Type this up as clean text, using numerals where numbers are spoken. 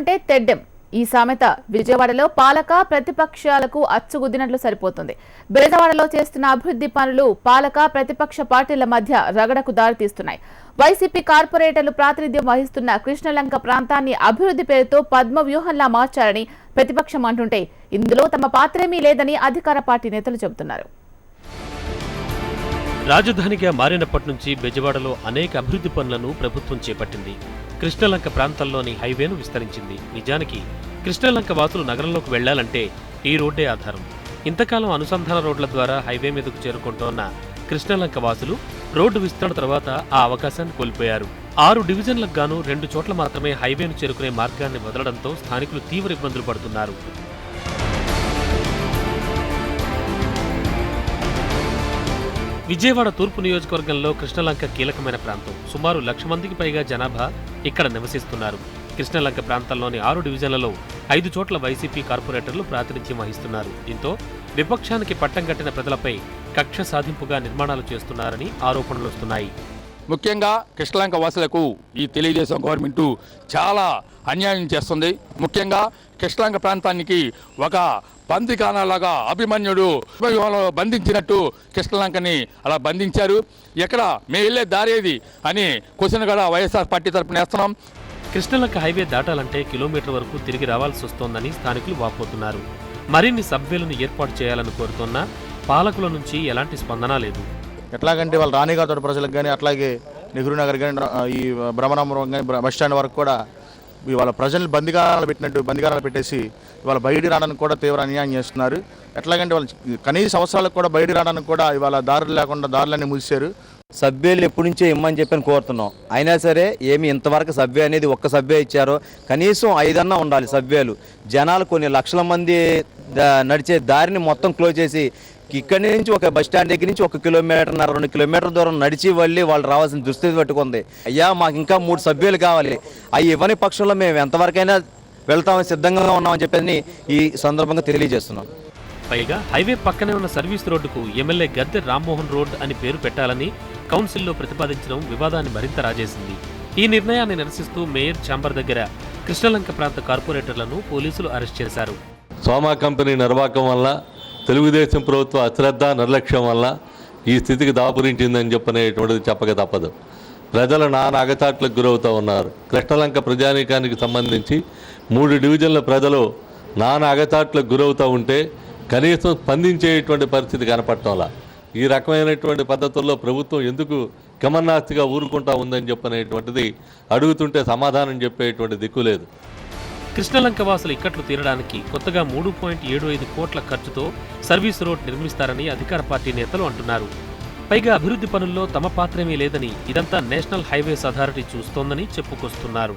అంటే తెడ్డెం. ఈ సామెత విజయవాడలో పాలక ప్రతిపక్షాలకు అచ్చుగుద్దినట్లు సరిపోతుంది. బెజవాడలో చేస్తున్న అభివృద్ధి పనులు పాలక ప్రతిపక్ష పార్టీల మధ్య రగడకు దారితీస్తున్నాయి. వైసీపీ కార్పొరేటర్లు ప్రాతినిధ్యం వహిస్తున్న కృష్ణలంక ప్రాంతాన్ని అభివృద్ధి పేరుతో పద్మ వ్యూహంలా మార్చారని ప్రతిపక్షం అంటుంటే ఇందులో తమ పాత్రేమీ లేదని అధికార పార్టీ నేతలు చెబుతున్నారు. రాజధానిగా మారినప్పటి నుంచి బెజవాడలో అనేక అభివృద్ధి పనులను ప్రభుత్వం చేపట్టింది. కృష్ణలంక ప్రాంతంలోని హైవేను విస్తరించింది. నిజానికి కృష్ణలంక వాసులు నగరంలోకి వెళ్లాలంటే ఈ రోడ్డే ఆధారం. ఇంతకాలం అనుసంధాన రోడ్ల ద్వారా హైవే మీదకు చేరుకుంటోన్న కృష్ణలంక వాసులు రోడ్డు విస్తరణ తర్వాత ఆ అవకాశాన్ని కోల్పోయారు. 6 డివిజన్లకు గాను 2 చోట్ల మాత్రమే హైవేను చేరుకునే మార్గాన్ని వదలడంతో స్థానికులు తీవ్ర ఇబ్బందులు పడుతున్నారు. విజయవాడ తూర్పు నియోజకవర్గంలో కృష్ణలంక కీలకమైన ప్రాంతం. సుమారు 1,00,000 మందికి పైగా జనాభా ఇక్కడ నివసిస్తున్నారు. కృష్ణలంక ప్రాంతంలోని 6 డివిజన్లలో 5 చోట్ల వైసీపీ కార్పొరేటర్లు ప్రాతినిధ్యం వహిస్తున్నారు. దీంతో విపక్షానికి పట్టం కట్టిన ప్రజలపై కక్ష సాధింపుగా నిర్మాణాలు చేస్తున్నారని ఆరోపణలు వస్తున్నాయి. ముఖ్యంగా కృష్ణలంక వాసులకు ఈ తెలుగుదేశం గవర్నమెంట్ చాలా అన్యాయం చేస్తుంది. ముఖ్యంగా కృష్ణలంక ప్రాంతానికి ఒక బందికానాలాగా అభిమన్యుడు బంధించినట్టు కృష్ణలంకని అలా బంధించారు. ఎక్కడ మేము వెళ్ళే దారేది అని క్వశ్చన్ కూడా వైఎస్ఆర్ పార్టీ తరపున వేస్తున్నాం. కృష్ణలంక హైవే దాటాలంటే కిలోమీటర్ వరకు తిరిగి రావాల్సి వస్తోందని స్థానికులు వాపోతున్నారు. మరిన్ని సబ్వేలను ఏర్పాటు చేయాలని కోరుతున్నా పాలకుల నుంచి ఎలాంటి స్పందన లేదు. ఎట్లాగంటే వాళ్ళ రాణిగాతోట ప్రజలకు కానీ అట్లాగే నెహ్రూ నగర్ కానీ ఈ బ్రహ్మనామపురం కానీ బస్ స్టాండ్ వరకు కూడా ఇవాళ ప్రజల్ని బందిగారాలు పెట్టేసి ఇవాళ బయట రావడానికి కూడా తీవ్ర అన్యాయం చేస్తున్నారు. ఎట్లాగంటే వాళ్ళు కనీస అవసరాలకు కూడా బయట రావడానికి కూడా ఇవాళ దారులు లేకుండా దారులన్నీ మూసారు. సభ్యులు ఎప్పటి నుంచో ఇమ్మని చెప్పని కోరుతున్నాం. అయినా సరే ఏమి ఇంతవరకు సభ్య అనేది ఒక్క సభ్య ఇచ్చారో కనీసం 5 ఉండాలి సభ్యులు. జనాలు కొన్ని లక్షల మంది నడిచే దారిని మొత్తం క్లోజ్ చేసి ఇక్కడి నుంచి ఒక బస్ స్టాండ్ దగ్గర నుంచి 1 కిలోమీటర్ 2 కిలోమీటర్ దూరం నడిచి వెళ్ళి వాళ్ళు రావాల్సిన దుస్థితి పెట్టుకుంది. అయ్యా మాకు ఇంకా 3 సభ్యులు కావాలి, అవి ఇవ్వని పక్షంలో మేము ఎంతవరకైనా వెళ్తామని సిద్ధంగా ఉన్నామని చెప్పని ఈ సందర్భంగా తెలియజేస్తున్నాం. పైగా హైవే పక్కనే ఉన్న సర్వీస్ రోడ్డుకు ఎమ్మెల్యే గద్దె రామ్మోహన్ రోడ్ అని పేరు పెట్టాలని కౌన్సిల్లో ప్రతిపాదించడం వివాదాన్ని మరింత రాజేసింది. ఈ నిర్ణయాన్ని నిరసిస్తూ మేయర్ ఛాంబర్ దగ్గర కృష్ణలంక ప్రాంత కార్పొరేటర్లను పోలీసులు అరెస్ట్ చేశారు. సోమా కంపెనీ నిర్వాహకం వల్ల తెలుగుదేశం ప్రభుత్వ అశ్రద్ధ నిర్లక్ష్యం వల్ల ఈ స్థితికి దాపురించిందని చెప్పనేటువంటిది చెప్పక తప్పదు. ప్రజలు నానా అగచాట్లకు గురవుతూ ఉన్నారు. కృష్ణలంక ప్రజానీకానికి సంబంధించి 3 డివిజన్ల ప్రజలు నానా అగచాట్లకు గురవుతూ ఉంటే కనీసం స్పందించేటువంటి పరిస్థితి కనపడటంలా. ఈ రకమైనటువంటి పద్ధతుల్లో ప్రభుత్వం ఎందుకు గమనాస్తిగా ఊరుకుంటా ఉందని చెప్పనేటువంటిది అడుగుతుంటే సమాధానం చెప్పేటువంటి దిక్కు లేదు. కృష్ణలంక వాసులు ఇక్కట్లు తీరడానికి కొత్తగా 3.75 కోట్ల ఖర్చుతో సర్వీస్ రోడ్ నిర్మిస్తారని అధికార పార్టీ నేతలు అంటున్నారు. పైగా అభివృద్ధి పనుల్లో తమ పాత్రేమీ లేదని, ఇదంతా నేషనల్ హైవేస్ అథారిటీ చూస్తోందని చెప్పుకొస్తున్నారు.